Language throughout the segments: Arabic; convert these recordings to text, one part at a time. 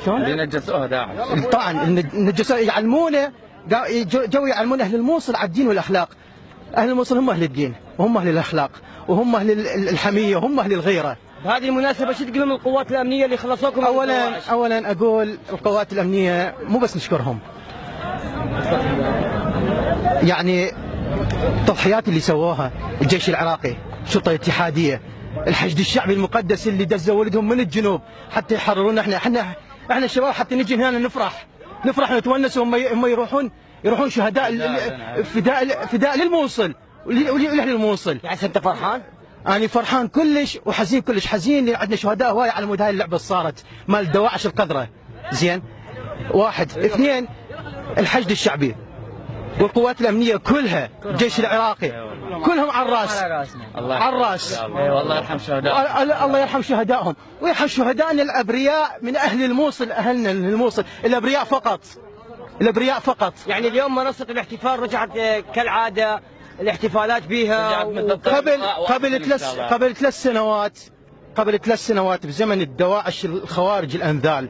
شلون؟ اللي نجسوها داعش. طبعا نجسوها، يعلمونه، جو يعلمون اهل الموصل على الدين والاخلاق. اهل الموصل هم اهل الدين وهم اهل الاخلاق وهم اهل الحميه وهم اهل الغيره. بهذه المناسبة شو تقول لهم القوات الأمنية اللي خلصوكم؟ أولا أقول القوات الأمنية مو بس نشكرهم، يعني التضحيات اللي سووها الجيش العراقي، الشرطة الاتحادية، الحشد الشعبي المقدس اللي دزوا ولدهم من الجنوب حتى يحررونا احنا الشباب، حتى نجي هنا نفرح ونتونس، وهم يروحون شهداء فداء للموصل ولأهل الموصل. يعني أنت فرحان؟ أنا فرحان كلش وحزين كلش، حزين عندنا شهداء هواي على مود هاي اللعبة صارت مال الدواعش القذرة. زين، واحد. اثنين، الحشد الشعبي والقوات الأمنية كلها، الجيش العراقي كلهم على الراس، على الراس. الله يرحم شهدائهم، الله يرحم شهدائهم ويرحم شهدائنا الأبرياء من أهل الموصل، أهلنا الموصل الأبرياء فقط، الأبرياء فقط. يعني اليوم منصة الاحتفال رجعت كالعادة الاحتفالات بها قبل ثلاث سنوات بزمن الدواعش الخوارج الأنذال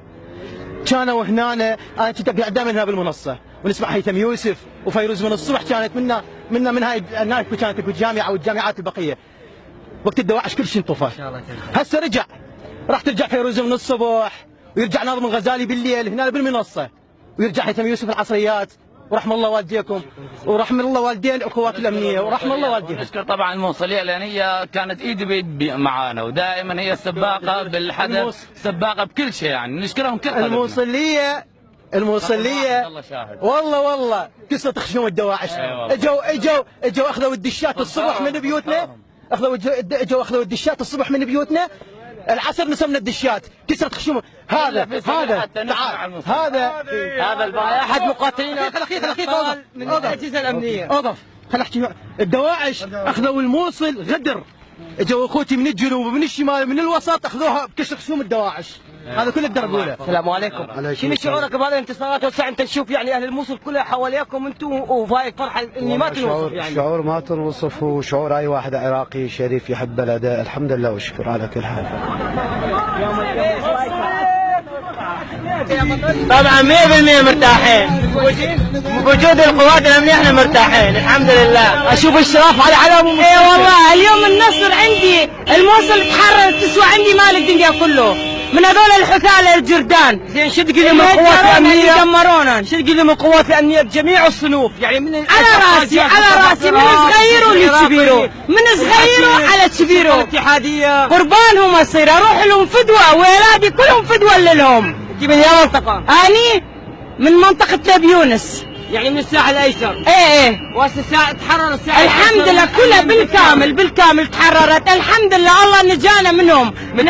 كانوا هنا. انا كنت دائما هنا بالمنصه ونسمع هيثم يوسف وفيروز من الصبح، كانت من هاي الناس، كانت الجامعه والجامعات البقيه. وقت الدواعش كل شيء انطفى. هسه راح ترجع فيروز من الصبح، ويرجع ناظم الغزالي بالليل هنا بالمنصه، ويرجع هيثم يوسف العصريات. ورحم الله والديكم ورحم الله والدين القوات الامنيه ورحم الله والديكم. نشكر طبعا الموصليه لان هي كانت ايد بيد معانا، ودائما هي السباقه بالحدث، سباقه بكل شيء، يعني نشكرهم كل الموصليه والله قصه خشوم الدواعش. اجوا اخذوا الدشات الصبح من بيوتنا، اخذوا الدشات الصبح من بيوتنا، العصر نسمنا الدشات، كسرت خشوم. هذا احد مقاتلين من الاجهزه الامنيه. اوقف خل احكي. الدواعش اخذوا الموصل غدر، اجوا اخوتي من الجنوب ومن الشمال من الوسط اخذوها بكسر خشوم الدواعش. هذا كله اقدر اقوله. السلام عليكم. شنو شعورك بهذه الانتصارات؟ وسع انت تشوف يعني اهل الموصل كلها حواليكم انتم، وفايق فرحه اللي ما تنوصف. يعني شعور ما تنوصف، وشعور اي واحد عراقي شريف يحب بلده. الحمد لله والشكر على كل حال. طبعا 100% مرتاحين بوجود القوات الامنيه، احنا مرتاحين الحمد لله. اشوف الشراف على علم. اي والله اليوم النصر عندي، الموصل تحرر تسوى عندي مال الدنيا كله، من هذول الحثالة الجردان. زين شو تقول لهم القوات الامنيه؟ دمرونا. شو تقول لهم القوات الامنيه بجميع الصنوف؟ يعني من على راسي من صغير لكبيره، من صغيره على كبيره. الاتحاديه قربانهم اصير، اروح لهم فدوه، واولادي كلهم فدوه لهم. انت من اي منطقه؟ اني من منطقه لب يونس، يعني من الساحل الايسر. ايه وهسه تحرر الساحل الحمد لله كلها بالكامل تحررت الحمد لله. الله نجانا منهم من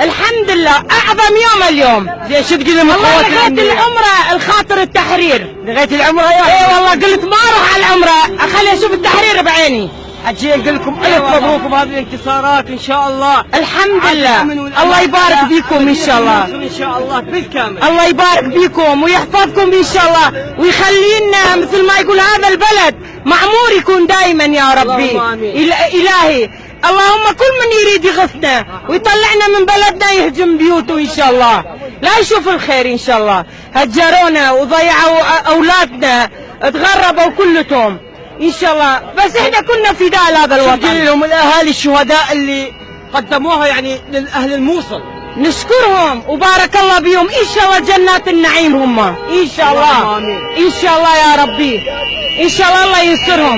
الحمد لله. اعظم يوم اليوم. زين شو تقول لهم؟ والله لغايه العمره الخاطر التحرير، لغايه العمره يا ايه والله قلت ما اروح على العمره، اخلي اشوف التحرير بعيني. حجي اقول لكم الف مبروك بهذه الانتصارات ان شاء الله. الحمد لله. الله يبارك بيكم ان شاء الله، ان شاء الله بالكامل. الله يبارك بيكم ويحفظكم ان شاء الله، ويخلينا مثل ما يقول هذا البلد معمور يكون دائما يا ربي. الهي اللهم كل من يريد يغثنا ويطلعنا من بلدنا يهجم بيوته ان شاء الله، لا يشوف الخير ان شاء الله. هجرونا وضيعوا اولادنا، تغربوا كلهم ان شاء الله، بس احنا كنا فداء لهذا الوطن. شو لهم الاهالي الشهداء اللي قدموها يعني للاهل الموصل؟ نشكرهم وبارك الله بيهم، ان شاء الله جنات النعيم هم ان شاء الله، ان شاء الله يا ربي، ان شاء الله الله ينصرهم.